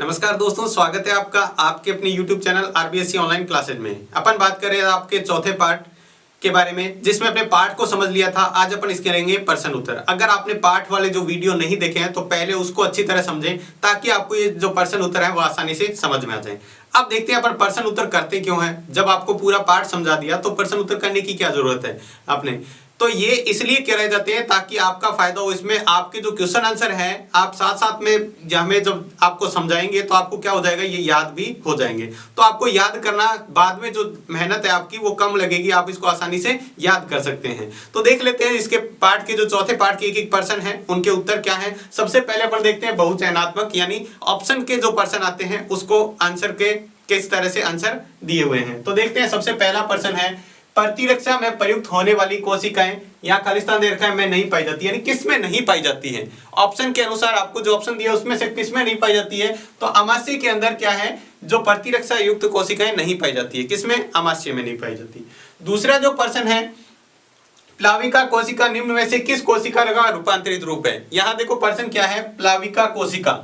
नमस्कार दोस्तों, स्वागत है आपका आपके अपने YouTube channel RBSC online classes में। अपन बात कर रहे हैं आपके चौथे पार्ट के बारे में, जिसमें अपने पार्ट को समझ लिया था। आज अपन इसके करेंगे प्रश्न उत्तर। अगर आपने पार्ट वाले जो वीडियो नहीं देखे हैं तो पहले उसको अच्छी तरह समझें, ताकि आपको ये जो प्रश्न उत्तर है वो आसानी से समझ में आ जाए। अब देखते हैं अपन प्रश्न उत्तर करते क्यों हैं। जब आपको पूरा पार्ट समझा दिया तो प्रश्न उत्तर करने की क्या जरूरत है आपने। तो ये इसलिए कराए जाते हैं ताकि आपका फायदा हो। इसमें आपके जो क्वेश्चन आंसर है आप साथ साथ में हमें जब आपको समझाएंगे तो आपको क्या हो जाएगा, ये याद भी हो जाएंगे। तो आपको याद करना बाद में जो मेहनत है आपकी वो कम लगेगी, आप इसको आसानी से याद कर सकते हैं। तो देख लेते हैं इसके पार्ट के जो चौथे पार्ट के एक प्रश्न है उनके उत्तर क्या है। सबसे पहले अपन देखते हैं बहुचयनात्मक यानी ऑप्शन के जो प्रश्न आते हैं उसको आंसर के किस तरह से आंसर दिए हुए हैं। तो देखते हैं सबसे पहला प्रश्न है, प्रतिरक्षा में प्रयुक्त होने वाली कोशिकाएं, यहाँ खालिस्तान दे रखा है, में नहीं पाई जाती, यानी किस में नहीं पाई जाती है। ऑप्शन के अनुसार आपको जो ऑप्शन दिया उसमें से किस में नहीं पाई जाती है। तो अमाशय के अंदर क्या है, जो प्रतिरक्षा युक्त कोशिकाएं नहीं पाई जाती है, किसमें, अमाशय में नहीं पाई जाती। दूसरा जो प्रश्न है, प्लाविका कोशिका निम्न में से किस कोशिका का रूपांतरित रूप है। यहाँ देखो प्रश्न क्या है, प्लाविका कोशिका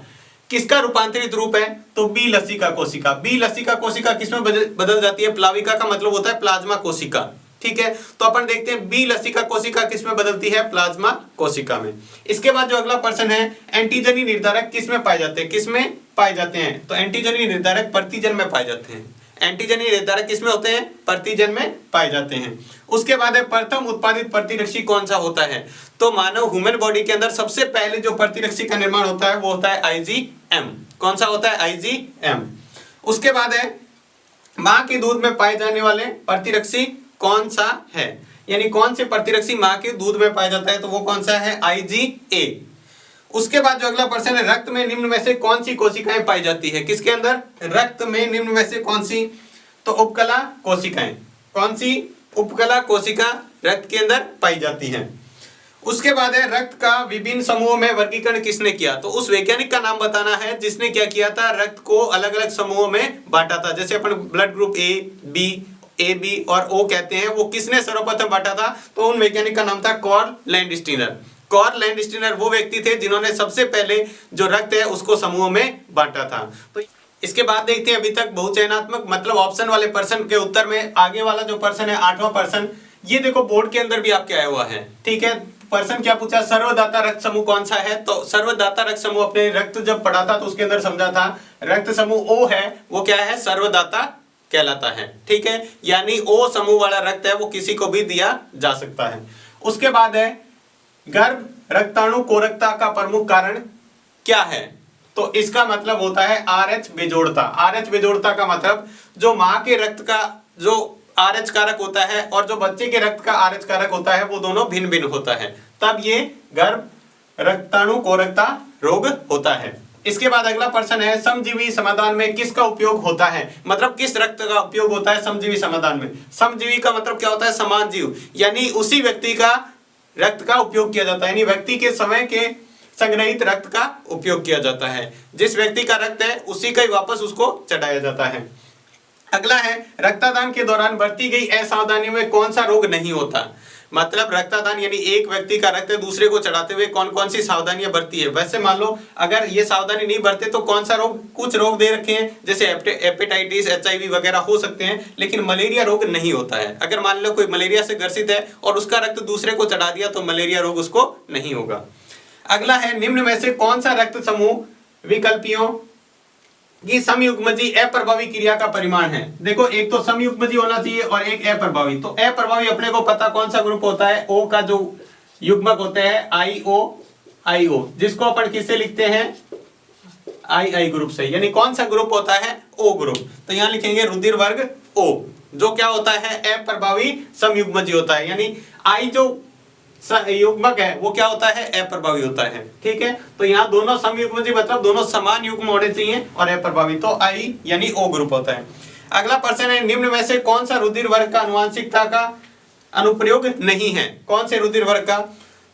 किसका रूपांतरित रूप है, तो बी लसिका कोशिका। बी लसिका कोशिका किसमें बदल जाती है, प्लाविका का मतलब होता है प्लाज्मा कोशिका। ठीक है, तो अपन देखते हैं बी लसिका कोशिका किसमें बदलती है, प्लाज्मा कोशिका में। इसके बाद जो अगला प्रश्न है, एंटीजनी निर्धारक किसमें पाए जाते हैं, किसमें पाए जाते हैं। तो एंटीजनी निर्धारक प्रतिजन में पाए जाते हैं। एंटीजनी निर्धारक किसमें होते हैं, प्रतिजन में पाए जाते हैं। उसके बाद है, प्रथम उत्पादित प्रतिरक्षी कौन सा होता है। तो मानव ह्यूमन बॉडी के अंदर सबसे पहले जो प्रतिरक्षी का निर्माण होता है वो होता है आईजीएम। कौन सा होता है, आईजीएम। उसके बाद है, मां के दूध में पाए जाने वाले प्रतिरक्षी कौन सा है, यानी कौन से प्रतिरक्षी मां के दूध में पाया जाता है, तो वो कौन सा है, आईजीए। उसके बाद जो अगला प्रश्न है, रक्त में निम्न में से कौन सी कोशिकाएं पाई जाती है, किसके अंदर, रक्त में निम्न में से कौन सी, तो उपकला कोशिकाएं। कौन सी, उपकला कोशिका रक्त के अंदर पाई जाती हैं। उसके बाद है, रक्त का विभिन्न समूहों में वर्गीकरण किसने किया। तो उस वैज्ञानिक का नाम बताना है जिसने क्या किया था, रक्त को अलग अलग समूहों में बांटा था। जैसे अपन ब्लड ग्रुप ए बी और ओ कहते हैं, वो किसने सर्वप्रथम बांटा था, तो उन वैज्ञानिक का नाम था कार्ल लैंडस्टीनर। कार्ल लैंडस्टीनर वो व्यक्ति थे जिन्होंने सबसे पहले जो रक्त है उसको समूहों में बांटा था। तो इसके बाद देखते हैं अभी तक बहुचयनात्मक मतलब ऑप्शन वाले प्रश्न के उत्तर में आगे वाला जो प्रश्न है, आठवां प्रश्न। ये देखो बोर्ड के अंदर भी आपके आया हुआ है। ठीक है, प्रश्न क्या पूछा, सर्वदाता रक्त समूह कौन सा है। तो सर्वदाता रक्त समूह अपने रक्त जब पढ़ा था तो उसके अंदर समझा था रक्त समूह ओ है, वो क्या है, सर्वदाता कहलाता है। ठीक है, यानी ओ समूह वाला रक्त है वो किसी को भी दिया जा सकता है। उसके बाद है, गर्भ रक्ताणु कोरकता का प्रमुख कारण क्या है। तो इसका मतलब होता है आरएच बेजोड़ता। आरएच बेजोड़ता का मतलब जो मां के रक्त का जो आरएच कारक होता है और जो बच्चे के रक्त का आरएच कारक होता है वो दोनों भिन्न भिन्न होता है, तब ये गर्भ रक्ताणु कोरकता रोग होता है। इसके बाद अगला प्रश्न है, समजीवी समाधान में किसका उपयोग होता है, मतलब किस रक्त का उपयोग होता है समजीवी समाधान में। समजीवी का मतलब क्या होता है, समान जीव, यानी उसी व्यक्ति का रक्त का उपयोग किया जाता है, यानी व्यक्ति के समय के संग्रहित रक्त का उपयोग किया जाता है। जिस व्यक्ति का रक्त है उसी का ही वापस उसको चढ़ाया जाता है। अगला है, रक्तदान के दौरान बरती गई असावधानी में कौन सा रोग नहीं होता। मतलब रक्तदान यानी एक व्यक्ति का रक्त दूसरे को चढ़ाते हुए कौन कौन सी सावधानियां बरती है। वैसे मान लो अगर ये सावधानी नहीं बरते तो कौन सा रोग, कुछ रोग दे रखे हैं जैसे हेपेटाइटिस, HIV वगैरह हो सकते हैं, लेकिन मलेरिया रोग नहीं होता है। अगर मान लो कोई मलेरिया से ग्रसित है और उसका रक्त दूसरे को चढ़ा दिया तो मलेरिया रोग उसको नहीं होगा। अगला है, निम्न में से कौन सा रक्त समूह विकल्पियों की समयुग्मजी अप्रभावी क्रिया का परिमाण है। देखो एक तो समयुग्मजी होना चाहिए और एक अप्रभावी। तो अप्रभावी अपने को पता कौन सा ग्रुप होता है, O का जो युग्मक होते हैं IO, जिसको अपन किससे लिखते हैं, II ग्रुप से, यानी कौन सा ग्रुप होता है, O ग्रुप। तो यहां लिखेंगे रुधिर वर्ग O, जो क्या होता है, अप्रभावी समयुग्मजी होता है, यानी I जो युग्मक है वो क्या होता है, अप्रभावी होता है। ठीक है, तो यहाँ दोनों समयुग्मजी मतलब दोनों समान युग्म होने चाहिए और अप्रभावी, तो I यानी O ग्रुप होता है। अगला प्रश्न है, निम्न में से कौन सा रुधिर वर्ग का आनुवंशिकता का अनुप्रयोग नहीं है। कौन से रुधिर वर्ग का,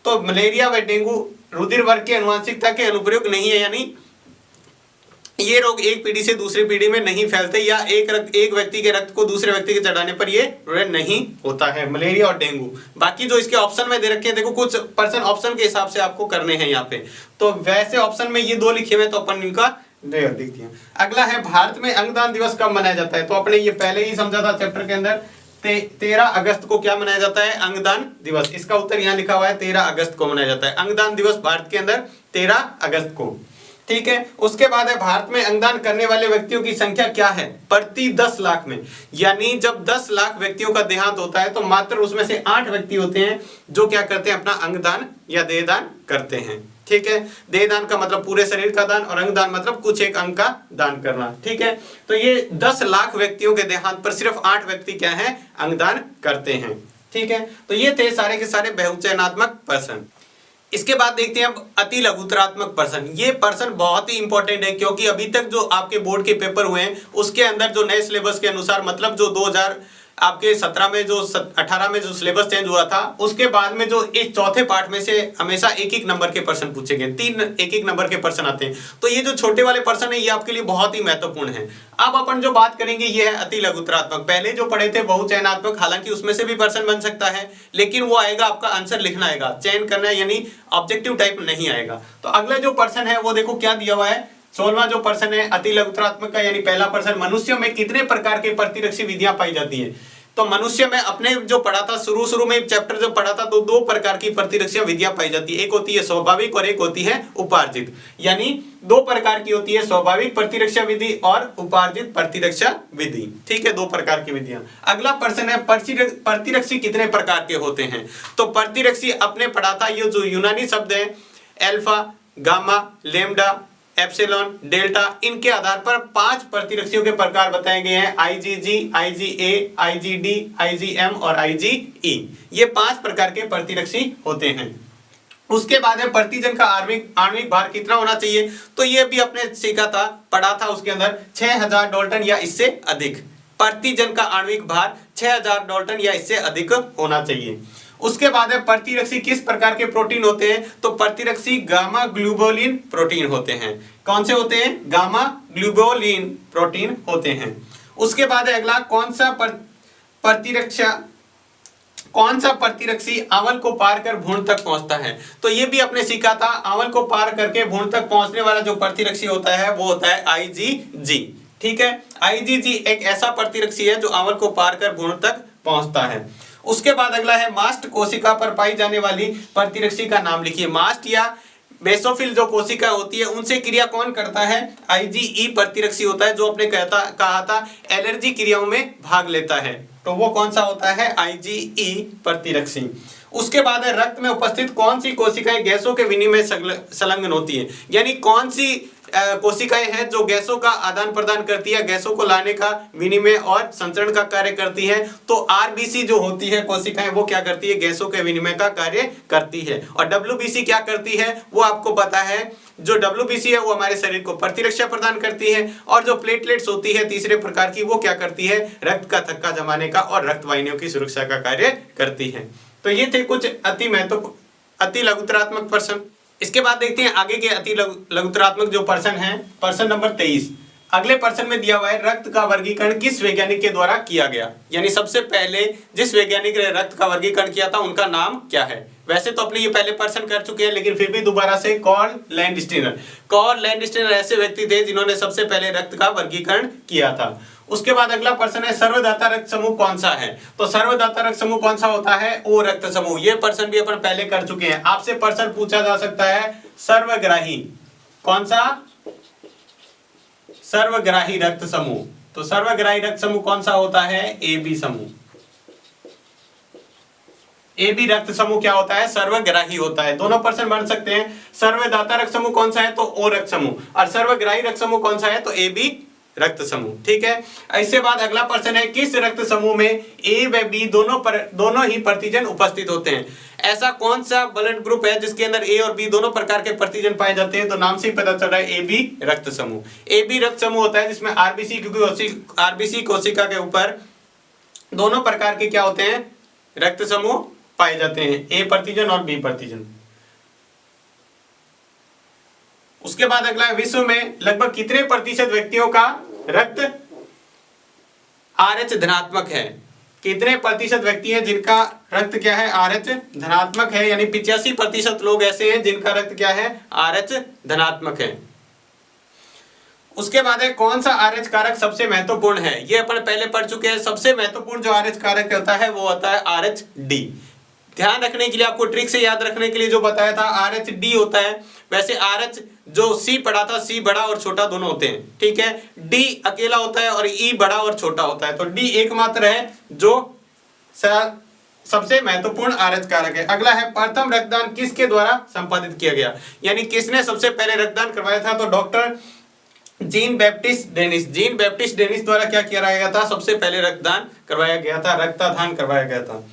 तो मलेरिया व डेंगू रुधिर वर्ग के आनुवंशिकता के अनुप्रयोग नहीं है, यानी ये रोग एक पीढ़ी से दूसरी पीढ़ी में नहीं फैलते या एक व्यक्ति के रक्त को दूसरे व्यक्ति के चढ़ाने पर ये नहीं होता है, मलेरिया और डेंगू। बाकी जो इसके ऑप्शन में दे रखे हैं, देखो कुछ पर्सन ऑप्शन के हिसाब से आपको करने हैं यहाँ पे, तो वैसे ऑप्शन में ये दो लिखे हुए तो अपन इनका लिख दिया। अगला है भारत में अंगदान दिवस कब मनाया जाता है? तो आपने ये पहले ही समझा था चैप्टर के अंदर। 13 अगस्त को क्या मनाया जाता है? अंगदान दिवस। इसका उत्तर यहाँ लिखा हुआ है 13 अगस्त को मनाया जाता है अंगदान दिवस भारत के अंदर 13 अगस्त को। ठीक है। उसके बाद है भारत में अंगदान करने वाले व्यक्तियों की संख्या क्या है प्रति 10 लाख में? यानी जब 10 लाख व्यक्तियों का देहांत होता है तो मात्र उसमें से 8 व्यक्ति होते हैं जो क्या करते हैं? अपना अंगदान या देहदान करते हैं। ठीक है। देहदान का मतलब पूरे शरीर का दान और अंगदान मतलब कुछ एक अंग का दान करना। ठीक है। तो ये 10 लाख व्यक्तियों के देहांत पर सिर्फ 8 व्यक्ति क्या है? अंगदान करते हैं। ठीक है। तो ये थे सारे के सारे बहुचयनात्मक प्रश्न। इसके बाद देखते हैं अब अति लघुत्तरात्मक प्रश्न। ये प्रश्न बहुत ही इंपॉर्टेंट है क्योंकि अभी तक जो आपके बोर्ड के पेपर हुए हैं उसके अंदर जो नए सिलेबस के अनुसार मतलब जो 2017 में जो 18 में जो सिलेबस चेंज हुआ था उसके बाद में जो इस चौथे पार्ट में से हमेशा एक एक नंबर के प्रश्न पूछे गए, 3 एक एक नंबर के प्रश्न आते हैं। तो ये जो छोटे वाले प्रश्न है ये आपके लिए बहुत ही महत्वपूर्ण है। अब अपन जो बात करेंगे ये है अति लघुत्तरात्मक। पहले जो पढ़े थे बहुचयनात्मक, हालांकि उसमें से भी प्रश्न बन सकता है लेकिन वो आएगा आपका आंसर लिखना आएगा, चयन करना यानी ऑब्जेक्टिव टाइप नहीं आएगा। तो अगला जो प्रश्न है वो देखो क्या दिया हुआ है। 16वां जो प्रश्न है अति लघुत्तरात्मक का, यानी पहला प्रश्न, मनुष्य में कितने प्रकार के प्रतिरक्षी विधियां पाई जाती है? तो मनुष्य में अपने जो पढ़ा था शुरू में चैप्टर जब पढ़ा था तो 2 प्रकार की प्रतिरक्षा विधियां पाई जाती है। एक होती है स्वाभाविक और एक होती है उपार्जित। यानी 2 प्रकार की होती है, स्वाभाविक प्रतिरक्षा विधि और उपार्जित प्रतिरक्षा विधि। ठीक है, 2 प्रकार की विधियां। अगला प्रश्न है प्रतिरक्षी कितने प्रकार के होते हैं? तो प्रतिरक्षी अपने पढ़ा था ये जो यूनानी शब्द है alpha, gamma, lambda, epsilon, delta, इनके आधार पर 5 प्रतिरक्षियों के प्रकार बताए गए हैं। आईजीजी, आईजीए, आईजीडी, आईजीएम और आईजीई। ये 5 प्रकार के प्रतिरक्षी होते हैं। उसके बाद है प्रतिजन का आणविक भार कितना होना चाहिए? तो ये भी आपने सीखा था, पढ़ा था उसके अंदर 6000 डाल्टन या इससे अधिक। प्रतिजन का आणविक भार 6000 डाल्टन या इससे अधिक होना चाहिए। उसके बाद है प्रतिरक्षी किस प्रकार के प्रोटीन होते हैं? तो प्रतिरक्षी गामा ग्लोबुलिन प्रोटीन होते हैं। कौन से होते हैं? गामा ग्लोबुलिन प्रोटीन होते हैं। उसके बाद है अगला कौन सा प्रतिरक्षी आंवल को पार कर भ्रूण तक पहुंचता है? तो ये भी आपने सीखा था, आंवल को पार करके भ्रूण तक पहुंचने वाला जो प्रतिरक्षी होता है वो होता है आईजीजी। ठीक है, आईजीजी एक ऐसा प्रतिरक्षी है जो आंवल को पार कर भ्रूण तक पहुंचता है। उसके बाद अगला है मास्ट कोशिका पर पाई जाने वाली प्रतिरक्षी का नाम लिखिए। मास्ट या बेसोफिल जो कोशिका होती है उनसे क्रिया कौन करता है? आईजीई प्रतिरक्षी होता है जो आपने कहा था एलर्जी क्रियाओं में भाग लेता है। तो वो कौन सा होता है? आईजीई प्रतिरक्षी। उसके बाद है रक्त में उपस्थित कौन सी कोशिकाएं गैसों के विनिमय संलग्न होती है? यानी कौन सी कोशिकाएं हैं जो गैसों का आदान प्रदान करती है, गैसों को लाने का, विनिमय और संचरण का कार्य करती है। तो आरबीसी जो होती है कोशिकाएं वो क्या करती है? गैसों के विनिमय का कार्य करती है। और डब्ल्यूबीसी क्या करती है वो आपको पता है। जो डब्ल्यूबीसी है वो हमारे शरीर को प्रतिरक्षा प्रदान करती है। और जो प्लेटलेट्स होती है तीसरे प्रकार की वो क्या करती है? रक्त का थक्का जमाने का और रक्त वाहिनियों की सुरक्षा का कार्य करती है। तो ये थे कुछ अति लघुत्तरात्मक प्रश्न। इसके बाद देखते हैं आगे के अति लघुत्तरात्मक जो प्रश्न है। प्रश्न नंबर 23 अगले प्रश्न में दिया हुआ है रक्त का वर्गीकरण किस वैज्ञानिक के द्वारा किया गया? यानी सबसे पहले जिस वैज्ञानिक ने रक्त का वर्गीकरण किया था उनका नाम क्या है? वैसे तो अपने ये पहले प्रश्न कर चुके हैं लेकिन फिर भी दोबारा से कार्ल लैंडस्टीनर ऐसे व्यक्ति थे जिन्होंने सबसे पहले रक्त का वर्गीकरण किया था। उसके बाद अगला प्रश्न है सर्वदाता रक्त समूह कौन सा है? तो सर्वदाता रक्त समूह कौन सा होता है? ओ रक्त समूह। ये प्रश्न भी अपन पहले कर चुके हैं। आपसे प्रश्न पूछा जा सकता है सर्वग्राही, कौन सा? सर्वग्राही रक्त समूह। तो सर्वग्राही रक्त समूह कौन सा होता है? ए बी समूह। ए बी रक्त समूह क्या होता है? सर्वग्राही होता है। दोनों प्रश्न बन सकते हैं। सर्वदाता रक्त समूह कौन सा है? तो ओ रक्त समूह। और सर्वग्राही रक्त समूह कौन सा है? तो ए बी रक्त समूह। ठीक है। इसके बाद अगला प्रश्न है किस रक्त समूह में ए व बी दोनों ही प्रतिजन उपस्थित होते हैं? ऐसा कौन सा ब्लड ग्रुप है जिसके अंदर ए और बी दोनों प्रकार के प्रतिजन पाए जाते हैं? तो नाम से ही पता चल रहा है ए बी रक्त समूह। ए बी रक्त समूह होता है जिसमें आरबीसी, क्योंकि आरबीसी कोशिका के ऊपर दोनों प्रकार के क्या होते हैं? रक्त समूह पाए जाते हैं, ए प्रतिजन और बी प्रतिजन। उसके बाद अगला विश्व में लगभग कितने प्रतिशत व्यक्तियों का रक्त RH धनात्मक है? कितने प्रतिशत व्यक्ति हैं जिनका रक्त क्या है? RH धनात्मक है। यानी 85% लोग ऐसे हैं जिनका रक्त क्या है? RH धनात्मक है। उसके बाद है कौन सा आरएच कारक सबसे महत्वपूर्ण है, ये अपन पहले पढ़ चुके हैं। सबसे महत्वपूर्ण जो आरएच कारक होता है वो होता है आरएच डी। ध्यान रखने के लिए, आपको ट्रिक से याद रखने के लिए जो बताया था, आरएच डी होता है। वैसे आरएच जो सी पढ़ा था, सी बड़ा और छोटा दोनों होते हैं, ठीक है। डी अकेला होता है और ई बड़ा और छोटा होता है। तो डी एकमात्र है जो सबसे महत्वपूर्ण आरएच कारक है। अगला है प्रथम रक्तदान किसके द्वारा संपादित किया गया, यानी किसने सबसे पहले रक्तदान करवाया था। तो doctor Jean Baptiste Denis, Jean Baptiste Denis द्वारा क्या किया गया था, सबसे पहले रक्तदान करवाया गया था, रक्तदान करवाया गया था।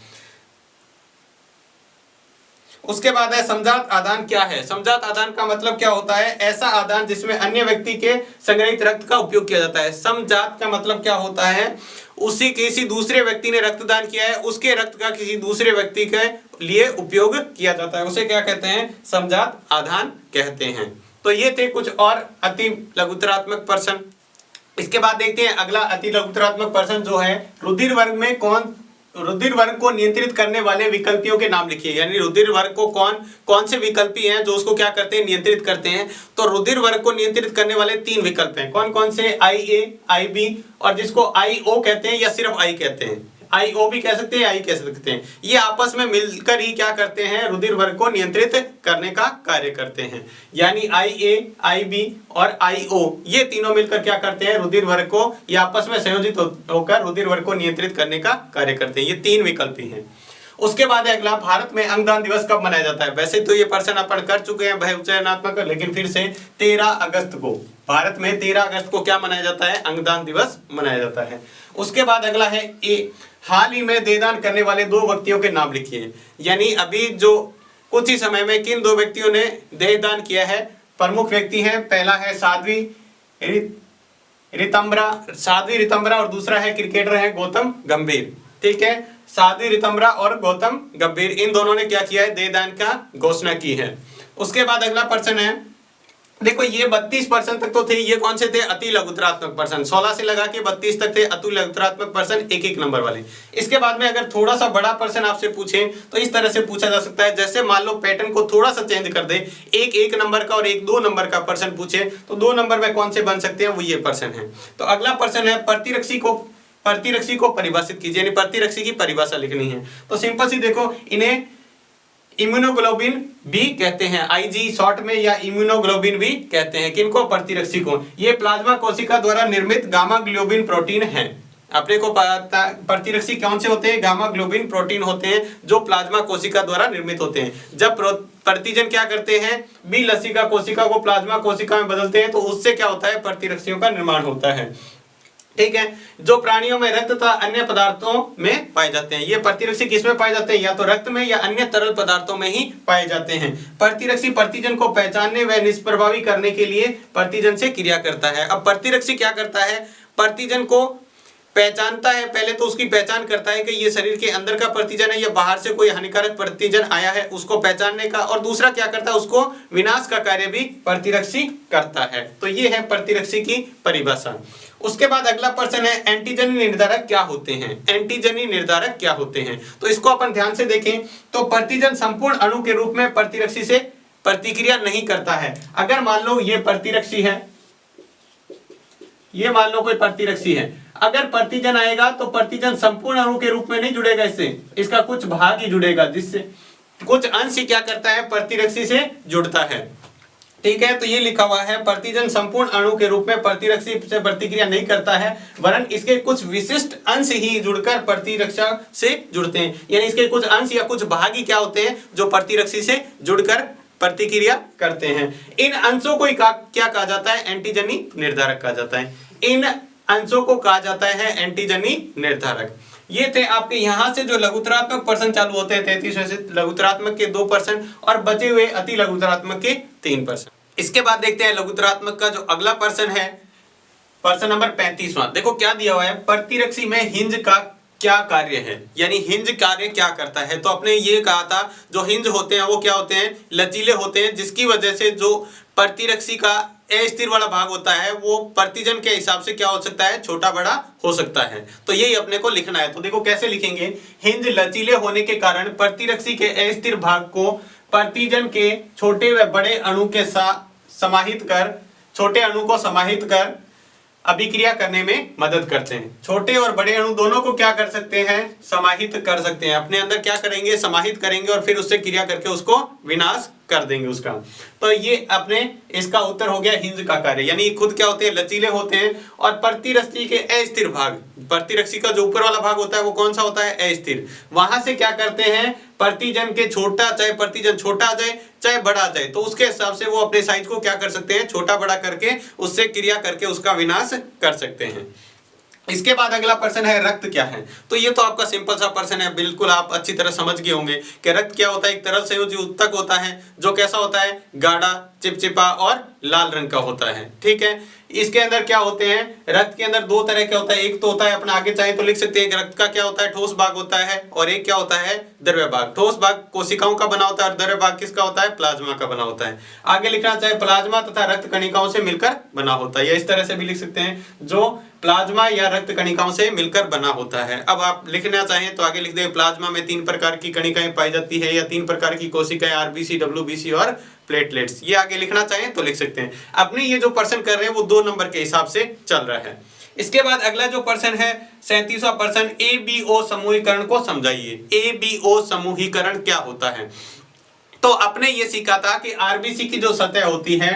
उसके बाद है समझात आदान क्या है। समझात आदान का मतलब क्या होता है, ऐसा आदान जिसमें अन्य व्यक्ति के संग्रहित रक्त का उपयोग किया जाता है। समझात का मतलब क्या होता है, उसी किसी दूसरे व्यक्ति ने रक्तदान किया है, उसके रक्त का किसी दूसरे व्यक्ति के लिए उपयोग किया जाता है, उसे क्या कहते हैं, समझात आदान कहते हैं। तो ये थे कुछ और अति लघुतरात्मक प्रश्न। इसके बाद देखते हैं अगला अति लघुतरात्मक प्रश्न जो है, रुधिर वर्ग में रुधिर वर्ग को नियंत्रित करने वाले विकल्पियों के नाम लिखिए। यानी रुधिर वर्ग को कौन से विकल्पी हैं जो उसको क्या करते हैं, नियंत्रित करते हैं। तो रुधिर वर्ग को नियंत्रित करने वाले 3 विकल्प हैं, कौन कौन से, IA, IB और जिसको IO कहते हैं या सिर्फ I कहते हैं। IO भी कह सकते हैं, I कह सकते हैं। ये आपस में मिलकर ही क्या करते हैं, रुधिर वर्ग को नियंत्रित करने का कार्य करते हैं। यानी IA, IB और IO ये तीनों मिलकर क्या करते हैं, रुधिर वर्ग को, ये आपस में संयोजित होकर रुधिर वर्ग को नियंत्रित करने का कार्य करते हैं। ये 3 विकल्प ही हैं। उसके बाद अगला, भारत में अंगदान दिवस कब मनाया जाता है। वैसे तो ये प्रश्न अपन कर चुके हैं बहुचयनात्मक, लेकिन फिर से 13 अगस्त को, भारत में 13 अगस्त को क्या मनाया जाता है, अंगदान दिवस मनाया जाता है। उसके बाद अगला है ए, हाल ही में देहदान करने वाले 2 व्यक्तियों के नाम लिखिए। यानी अभी जो कुछ ही समय में किन 2 व्यक्तियों ने देहदान किया है। प्रमुख व्यक्ति हैं, पहला है साध्वी रितंबरा और दूसरा है क्रिकेटर है गौतम गंभीर, ठीक है। साध्वी रितंबरा और गौतम गंभीर, इन दोनों ने क्या किया है, देहदान का घोषणा की है। उसके बाद अगला प्रश्न है, देखो ये 32% तक तो थे, ये कौन से थे, अति लघुतरात्मक प्रश्न। 16 से लगा के 32 तक थे अति लघुतरात्मक प्रश्न, 1-1 नंबर वाले। इसके बाद में अगर थोड़ा सा बड़ा प्रश्न आपसे पूछे तो इस तरह से पूछा जा सकता है, जैसे मान लो पैटर्न को थोड़ा सा चेंज कर दे, 1-1 नंबर का और 1-2 नंबर का प्रश्न पूछे तो 2 नंबर में कौन से बन सकते हैं, वो ये प्रश्न है। तो अगला प्रश्न है, प्रतिरक्षी को परिभाषित कीजिए, यानी प्रतिरक्षी की परिभाषा लिखनी है। तो सिंपल सी देखो, इन्हें इम्यूनोग्लोबिन बी कहते हैं, IG शॉर्ट में, या इम्यूनोग्लोबिन बी कहते हैं। किनको, प्रतिरक्षी को। ये प्लाज्मा कोशिका द्वारा निर्मित गामा ग्लोबिन प्रोटीन है। अपने को पता, प्रतिरक्षी कौन से होते हैं, गामा ग्लोबिन प्रोटीन होते हैं जो प्लाज्मा कोशिका द्वारा निर्मित होते हैं। जब प्रतिजन क्या करते हैं, बी लसिका कोशिका को प्लाज्मा कोशिका में बदलते हैं तो उससे क्या होता है, प्रतिरक्षियों का निर्माण होता है, ठीक है। जो प्राणियों में रक्त तथा अन्य पदार्थों में पाए जाते हैं। ये प्रतिरक्षी किसमें पाए जाते हैं, या तो रक्त में या अन्य तरल पदार्थों में ही पाए जाते हैं। प्रतिरक्षी प्रतिजन को पहचानने व निष्प्रभावी करने के लिए प्रतिजन से क्रिया करता है। अब प्रतिरक्षी क्या करता है, प्रतिजन को पहचानता है, पहले तो उसकी पहचान करता है कि ये शरीर के अंदर का प्रतिजन है या बाहर से कोई हानिकारक प्रतिजन आया है, उसको पहचानने का। और दूसरा क्या करता है, उसको विनाश का कार्य भी प्रतिरक्षी करता है। तो ये है प्रतिरक्षी की परिभाषा। उसके बाद अगला प्रश्न है, एंटीजनी निर्धारक क्या होते हैं। एंटीजनी निर्धारक क्या होते हैं, तो इसको अपन ध्यान से देखें तो प्रतिजन संपूर्ण अणु के रूप में प्रतिरक्षी से प्रतिक्रिया नहीं करता है। अगर मान लो ये प्रतिरक्षी है, ये मान लो कोई प्रतिरक्षी है, अगर प्रतिजन आएगा तो प्रतिजन संपूर्ण अणु के रूप में नहीं जुड़ेगा, इससे इसका कुछ भाग ही जुड़ेगा, जिससे कुछ अंश ही क्या करता है, प्रतिरक्षी से जुड़ता है, ठीक है। तो ये लिखा हुआ है, प्रतिजन संपूर्ण अणु के रूप में प्रतिरक्षी से प्रतिक्रिया नहीं करता है, वरन इसके कुछ विशिष्ट अंश ही जुड़कर प्रतिरक्षा से जुड़ते हैं। यानी इसके कुछ अंश या कुछ भाग ही क्या होते हैं जो प्रतिरक्षी से जुड़कर प्रतिक्रिया करते हैं। इन अंशों को क्या कहा जाता है, एंटीजनी निर्धारक कहा जाता है। इन अंशों को कहा जाता है एंटीजनी निर्धारक। ये थे आपके यहाँ से जो लघुतरात्मक प्रश्न चालू होते हैं, 33वें से लघुतरात्मक के 2 प्रश्न और बचे हुए अति लघुतरात्मक के 3 प्रश्न। इसके बाद देखते हैं लघुतरात्मक का जो अगला प्रश्न है, प्रश्न नंबर 35वां। देखो क्या दिया हुआ है, प्रतिरक्षी में हिंज का क्या कार्य है, यानी हिंज कार्य क्या करता है। तो आपने ये कहा था जो हिंज होते हैं वो क्या होते हैं, लचीले होते हैं, जिसकी वजह से जो प्रतिरक्षी का अस्थिर वाला भाग होता है वो प्रतिजन के हिसाब से क्या हो सकता है, छोटा बड़ा हो सकता है। तो यही अपने को लिखना है। तो देखो कैसे लिखेंगे, हिंज लचीले होने के कारण प्रतिरक्षी के अस्थिर भाग को प्रतिजन के छोटे व बड़े अणु के साथ समाहित कर छोटे अणु को समाहित कर अभिक्रिया करने में मदद करते हैं। छोटे और बड़े अणु दोनों को क्या कर सकते हैं, समाहित कर सकते हैं, अपने अंदर क्या करेंगे, समाहित करेंगे और फिर उससे क्रिया करके उसको विनाश कर देंगे उसका। तो ये अपने इसका उत्तर हो गया हिंज का कार्य, यानी खुद क्या होते हैं, लचीले होते हैं। और प्रतिरक्षी के अस्थिर भाग, प्रतिरक्षी का जो ऊपर वाला भाग होता है वो कौन सा होता है, अस्थिर, वहां से क्या करते हैं, प्रतिजन के छोटा, चाहे प्रतिजन छोटा आ जाए चाहे बड़ा आ जाए, तो उसके हिसाब से वो अपने साइज को क्या कर सकते हैं, छोटा बड़ा करके उससे क्रिया करके उसका विनाश कर सकते हैं। इसके बाद अगला प्रश्न है रक्त क्या है। तो ये तो आपका सिंपल सा प्रश्न है, बिल्कुल आप अच्छी तरह समझ गए होंगे कि रक्त क्या होता है। एक तरल संयोजी उत्तक होता है जो कैसा होता है, गाढ़ा, चिपचिपा और लाल रंग का होता है। ठीक है, इसके अंदर क्या होते हैं, रक्त के अंदर दो तरह के होता है। एक तो होता है अपना आगे चाहे तो लिख सकते हैं, एक रक्त का क्या होता है, ठोस भाग होता है, और एक क्या होता है, द्रव्य भाग। ठोस भाग कोशिकाओं का बना होता है और द्रव्य भाग किसका होता है, प्लाज्मा का बना होता है। आगे लिखना चाहे प्लाज्मा तथा रक्त कणिकाओं से मिलकर बना होता है, या इस तरह से भी लिख सकते हैं, जो प्लाज्मा या रक्त कणिकाओं से मिलकर बना होता है। अब आप लिखना चाहें तो आगे लिख दें, प्लाज्मा में 3 प्रकार की कणिकाएं पाई जाती है, या 3 प्रकार की कोशिकाएं, आरबीसी, डब्ल्यूबीसी और प्लेटलेट्स। ये आगे लिखना चाहें तो लिख सकते हैं। अपने ये जो प्रश्न कर रहे हैं वो 2 नंबर के हिसाब से चल रहा है। इसके बाद अगला जो प्रश्न है 37वां प्रश्न, एबीओ समूहीकरण को समझाइए। एबीओ समूहीकरण क्या होता है। तो आपने ये सीखा था कि आरबीसी की जो सतह होती है,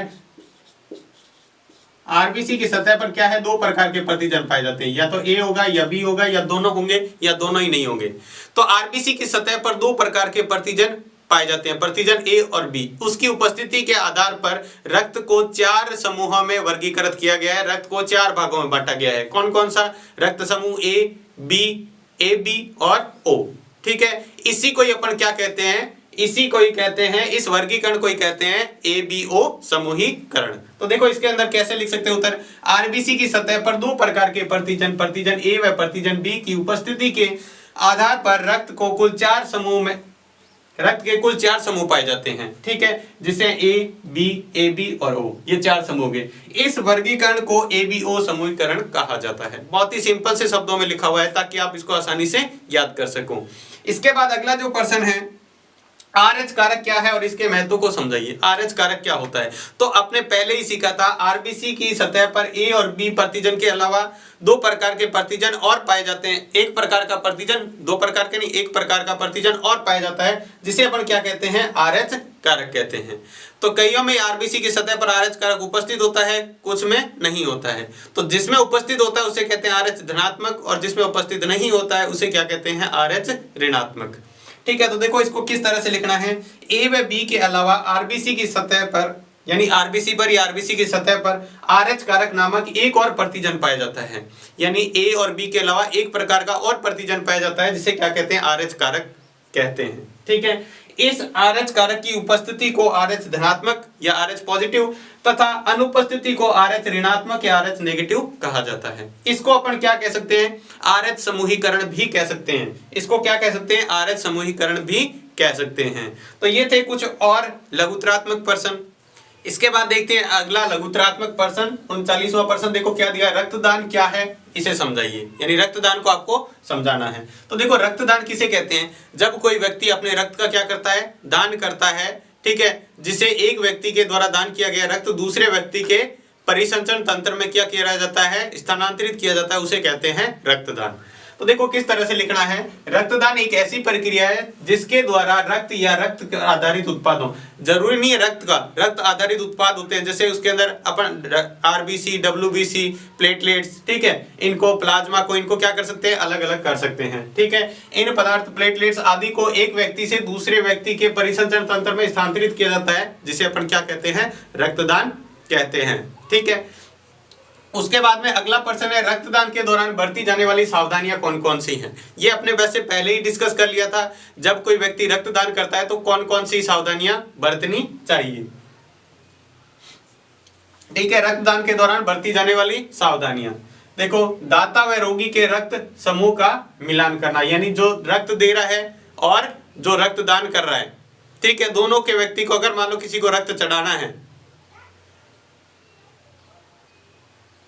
आरबीसी की सतह पर क्या है, 2 प्रकार के प्रतिजन पाए जाते हैं, या तो ए होगा या बी होगा, या दोनों होंगे या दोनों ही नहीं होंगे। तो आरबीसी की सतह पर 2 प्रकार के प्रतिजन पाए जाते हैं, प्रतिजन ए और बी। उसकी उपस्थिति के आधार पर रक्त को 4 समूहों में वर्गीकृत किया गया है, रक्त को 4 भागों में बांटा गया है। कौन कौन सा, रक्त समूह ए बी और ओ। ठीक है, इसी को अपन क्या कहते हैं, इसी को ही कहते हैं, इस वर्गीकरण को ही कहते हैं एबीओ समूहीकरण। तो देखो इसके अंदर कैसे लिख सकते हैं उत्तर, आरबीसी की सतह पर 2 प्रकार के प्रतिजन, प्रतिजन ए व प्रतिजन बी की उपस्थिति के आधार पर रक्त को कुल 4 समूह में, रक्त के कुल 4 समूह पाए जाते हैं। ठीक है, जिसे ए बी और ओ, ये 4 समूह गए। इस वर्गीकरण को एबीओ समूहीकरण कहा जाता है। बहुत ही सिंपल से शब्दों में लिखा हुआ है ताकि आप इसको आसानी से याद कर सको। इसके बाद अगला जो प्रश्न है, आरएच कारक क्या है और इसके महत्व को समझाइए। आरएच कारक क्या होता है, तो आपने पहले ही सीखा था, आरबीसी की सतह पर ए और बी प्रतिजन के अलावा 2 प्रकार के प्रतिजन और पाए जाते हैं। एक प्रकार का प्रतिजन, 2 प्रकार के नहीं, एक प्रकार का प्रतिजन और पाया जाता है, जिसे अपन क्या कहते हैं, आरएच कारक कहते हैं। तो कईयों में आरबीसी की सतह पर आरएच कारक उपस्थित होता है, कुछ में नहीं होता है। तो जिसमें उपस्थित होता है उसे कहते हैं आरएच धनात्मक, और जिसमें उपस्थित नहीं होता है उसे क्या कहते हैं, आरएच ऋणात्मक। ठीक है, तो देखो इसको किस तरह से लिखना है, ए व बी के अलावा आरबीसी की सतह पर, यानी आरबीसी पर या आरबीसी की सतह पर आरएच कारक नामक एक और प्रतिजन पाया जाता है। यानी ए और बी के अलावा एक प्रकार का और प्रतिजन पाया जाता है, जिसे क्या कहते हैं, आरएच कारक कहते हैं। ठीक है, इस आरएच कारक की उपस्थिति को आरएच धनात्मक या आरएच पॉजिटिव तथा अनुपस्थिति को आरएच ऋणात्मक या आरएच नेगेटिव कहा जाता है। इसको अपन क्या कह सकते हैं, आरएच समूहीकरण भी कह सकते हैं। इसको क्या कह सकते हैं, आरएच समूहीकरण भी कह सकते हैं। तो ये थे कुछ और लघुत्रात्मक प्रश्न। इसके बाद देखते हैं अगला लघुत्रात्मक प्रश्न 39वां प्रश्न। देखो क्या दिया, रक्तदान क्या है इसे समझाइए, यानी रक्तदान को आपको समझाना है। तो देखो रक्तदान किसे कहते हैं, जब कोई व्यक्ति अपने रक्त का क्या करता है, दान करता है। ठीक है, जिसे एक व्यक्ति के द्वारा दान किया गया रक्त दूसरे व्यक्ति के परिसंचरण तंत्र में क्या किया जाता है, स्थानांतरित किया जाता है, उसे कहते हैं रक्तदान। तो देखो किस तरह से लिखना है, रक्तदान एक ऐसी प्रक्रिया है जिसके द्वारा रक्त या रक्त आधारित उत्पादों, जरूरी नहीं है रक्त का, रक्त आधारित उत्पाद होते हैं, जैसे उसके अंदर अपन आरबीसी, डब्ल्यूबीसी, प्लेटलेट्स, ठीक है, इनको प्लाज्मा को, इनको क्या कर सकते हैं, अलग अलग कर सकते हैं। ठीक है, इन पदार्थ प्लेटलेट्स आदि को एक व्यक्ति से दूसरे व्यक्ति के परिसंचरण तंत्र में स्थानांतरित किया जाता है, जिसे अपन क्या कहते हैं, रक्तदान कहते हैं। ठीक है, उसके बाद में अगला प्रश्न है, रक्तदान के दौरान बरती जाने वाली सावधानियां कौन कौन सी हैं। ये अपने वैसे पहले ही डिस्कस कर लिया था, जब कोई व्यक्ति रक्तदान करता है तो कौन कौन सी सावधानियां बरतनी चाहिए। ठीक है, रक्तदान के दौरान बरती जाने वाली सावधानियां, देखो दाता व रोगी के रक्त समूह का मिलान करना, यानी जो रक्त दे रहा है और जो रक्तदान कर रहा है, ठीक है, दोनों के व्यक्ति को, अगर मान लो किसी को रक्त चढ़ाना है,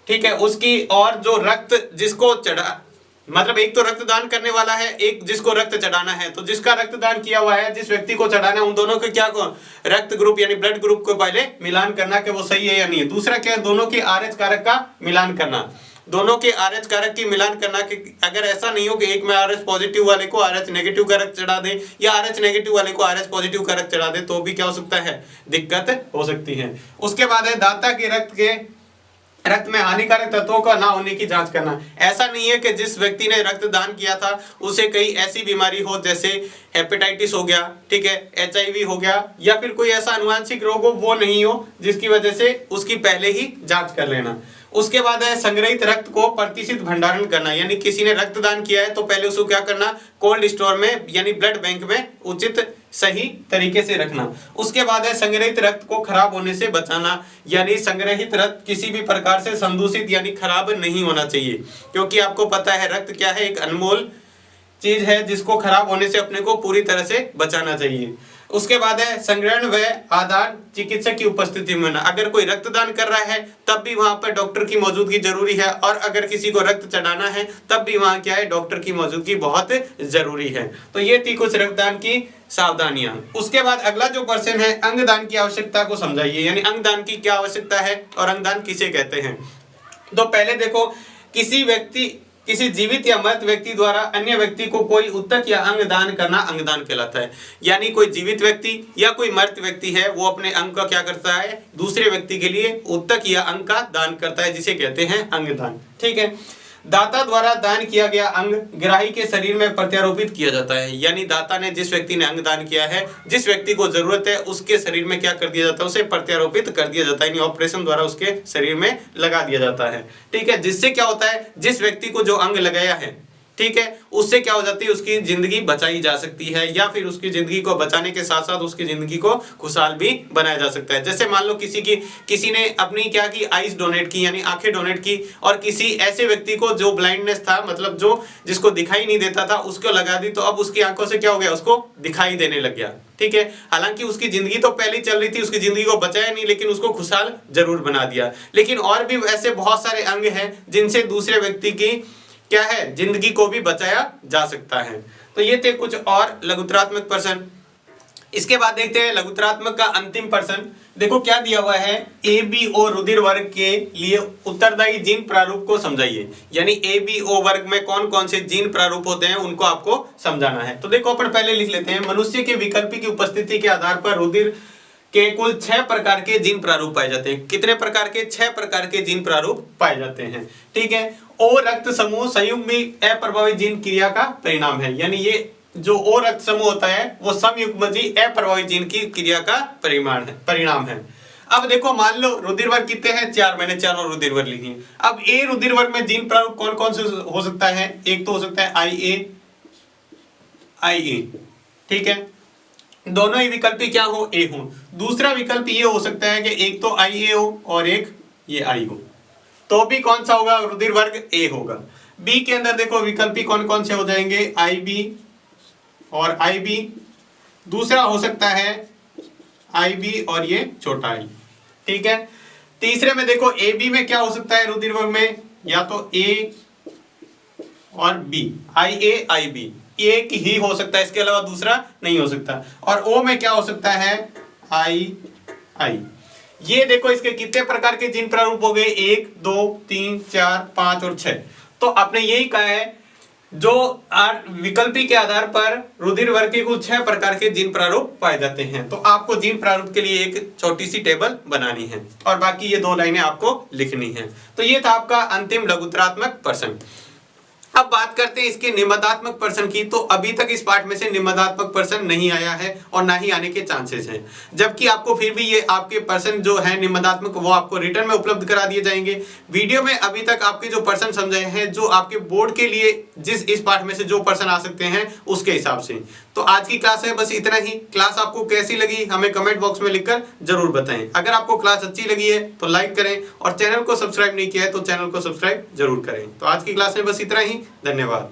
ठीक है, उसकी और जो रक्त जिसको चढ़ा, मतलब एक तो रक्तदान करने वाला है, एक जिसको रक्त चढ़ाना है। तो जिसका रक्तदान किया हुआ है, जिस व्यक्ति को चढ़ाना है, उन दोनों के क्या को रक्त ग्रुप यानी ब्लड ग्रुप को पहले मिलान करना कि वो सही है या नहीं है। दूसरा क्या है, दोनों के आरएच कारक का मिलान करना, दोनों के आरएच कारक की मिलान करना कि अगर ऐसा नहीं हो कि एक में आरएच पॉजिटिव वाले को आरएच नेगेटिव कारक चढ़ा दे या आरएच नेगेटिव वाले को आरएच पॉजिटिव कारक चढ़ा दे, तो भी क्या हो सकता है, दिक्कत हो सकती है। उसके बाद है दाता के रक्त में हानिकारक तत्वों का ना होने की जांच करना। ऐसा नहीं है कि जिस व्यक्ति ने रक्तदान किया था उसे कई ऐसी बीमारी हो जैसे हेपेटाइटिस हो गया, ठीक है, एचआईवी हो गया, या फिर कोई ऐसा अनुवांशिक रोग हो वो नहीं हो, जिसकी वजह से उसकी पहले ही जांच कर लेना। उसके बाद है संग्रहित रक्त को प्रतिष्ठित भंडारण करना, यानी किसी ने रक्तदान किया है तो पहले उसको क्या करना, कोल्ड स्टोर में यानी ब्लड बैंक में उचित सही तरीके से रखना। उसके बाद है संग्रहित रक्त को खराब होने से बचाना, यानी संग्रहित रक्त किसी भी प्रकार से संदूषित यानी खराब नहीं होना चाहिए, क्योंकि आपको पता है रक्त क्या है, एक अनमोल चीज है जिसको खराब होने से अपने को पूरी तरह से बचाना चाहिए। उसके बाद है संग्रहण व आधार चिकित्सक की उपस्थिति में होना। अगर कोई रक्तदान कर रहा है तब भी वहां पर डॉक्टर की मौजूदगी जरूरी है, और अगर किसी को रक्त चढ़ाना है तब भी वहां क्या है, डॉक्टर की मौजूदगी बहुत जरूरी है। तो ये थी कुछ रक्तदान की सावधानियां। उसके बाद अगला जो पर्सन है, अंगदान की आवश्यकता को समझाइए, यानी अंगदान की क्या आवश्यकता है और अंगदान किसे कहते हैं। तो पहले देखो, किसी जीवित या मृत व्यक्ति द्वारा अन्य व्यक्ति को कोई उत्तक या अंग दान करना अंगदान कहलाता है। यानी कोई जीवित व्यक्ति या कोई मृत व्यक्ति है, वो अपने अंग का क्या करता है, दूसरे व्यक्ति के लिए उत्तक या अंग का दान करता है, जिसे कहते हैं अंगदान। ठीक है। दाता द्वारा दान किया गया अंग ग्राही के शरीर में प्रत्यारोपित किया जाता है, यानी दाता ने, जिस व्यक्ति ने अंग दान किया है, जिस व्यक्ति को जरूरत है उसके शरीर में क्या कर दिया जाता है, उसे प्रत्यारोपित कर दिया जाता है, यानी ऑपरेशन द्वारा उसके शरीर में लगा दिया जाता है। ठीक है। जिससे क्या होता है, जिस व्यक्ति को जो अंग लगाया है, ठीक है, उससे क्या हो जाती है, उसकी जिंदगी बचाई जा सकती है, या फिर उसकी जिंदगी को बचाने के साथ साथ उसकी जिंदगी को खुशहाल भी बनाया जा सकता है। जैसे मान लो किसी ने अपनी क्या की आईज डोनेट की, यानी आंखें डोनेट की, और किसी ऐसे व्यक्ति को जो ब्लाइंडनेस था, मतलब जिसको दिखाई नहीं देता था, उसको लगा दी, तो अब उसकी आंखों से क्या हो गया, उसको दिखाई देने लग गया। ठीक है। हालांकि उसकी जिंदगी तो पहले चल रही थी, उसकी जिंदगी को बचाया नहीं, लेकिन उसको खुशहाल जरूर बना दिया। लेकिन और भी ऐसे बहुत सारे अंग हैं जिनसे दूसरे व्यक्ति की क्या है, जिंदगी को भी बचाया जा सकता है। तो ये थे कुछ और लघुतरात्मक प्रश्न। इसके बाद देखते हैं लघुतरात्मक का अंतिम प्रश्न। देखो क्या दिया हुआ है, ए बी ओ रुधिर वर्ग के लिए उत्तरदायी जीन प्रारूप को समझाइए। यानी ए बी ओ वर्ग में कौन कौन से जीन प्रारूप होते हैं, उनको आपको समझाना है। तो देखो अपन पहले लिख लेते हैं, मनुष्य के विकल्पी की उपस्थिति के आधार पर रुधिर के कुल 6 प्रकार के जीन प्रारूप पाए जाते हैं। कितने प्रकार के, 6 प्रकार के जीन प्रारूप पाए जाते हैं। ठीक है। ओ रक्त समूह संयुग्मी अप्रभावी जीन क्रिया का परिणाम है, यानी ये जो ओ रक्त समूह होता है वो समयुग्मजी अप्रभावी जीन की क्रिया का परिणाम है। अब देखो मान लो रुधिर वर्ग कितने हैं, 4, मैंने चारों रुधिर वर्ग लिखी है। अब ए रुधिर वर्ग में जीन प्रारूप कौन कौन से हो सकता है, एक तो हो सकता है IA, ठीक है, दोनों ही विकल्प क्या हो, ए हो। दूसरा विकल्प ये हो सकता है कि एक तो IA हो और एक ये I हो, तो भी कौन सा होगा, रुधिर वर्ग ए होगा। बी के अंदर देखो विकल्पी कौन कौन से हो जाएंगे, IB और IB। दूसरा हो सकता है IB और ये छोटा I। ठीक है। तीसरे में देखो AB में क्या हो सकता है, रुधिर वर्ग में या तो A और B, IA IB एक ही हो सकता है, इसके अलावा दूसरा नहीं हो सकता। और O में क्या हो सकता है, I। ये देखो इसके कितने प्रकार के जीन प्रारूप हो गए, 1 2 3 4 5 और 6। तो आपने यही कहा है जो विकल्पी के आधार पर रुधिर वर्ग के कुल 6 प्रकार के जीन प्रारूप पाए जाते हैं। तो आपको जीन प्रारूप के लिए एक छोटी सी टेबल बनानी है और बाकी ये 2 लाइनें आपको लिखनी है। तो ये था आपका अंतिम लघुतरात्मक प्रश्न। अब बात करते हैं इसके निबंधात्मक प्रश्न की। तो अभी तक इस पाठ में से निबंधात्मक प्रश्न नहीं आया है और ना ही आने के चांसेस हैं, जबकि आपको फिर भी ये आपके प्रश्न जो है निबंधात्मक वो आपको रिटर्न में उपलब्ध करा दिए जाएंगे। वीडियो में अभी तक आपके जो प्रश्न समझाए हैं, जो आपके बोर्ड के लिए इस पाठ में से जो प्रश्न आ सकते हैं उसके हिसाब से। तो आज की क्लास है बस इतना ही। क्लास आपको कैसी लगी हमें कमेंट बॉक्स में लिखकर जरूर बताएं। अगर आपको क्लास अच्छी लगी है तो लाइक करें और चैनल को सब्सक्राइब नहीं किया है तो चैनल को सब्सक्राइब जरूर करें। तो आज की क्लास में बस इतना ही। धन्यवाद।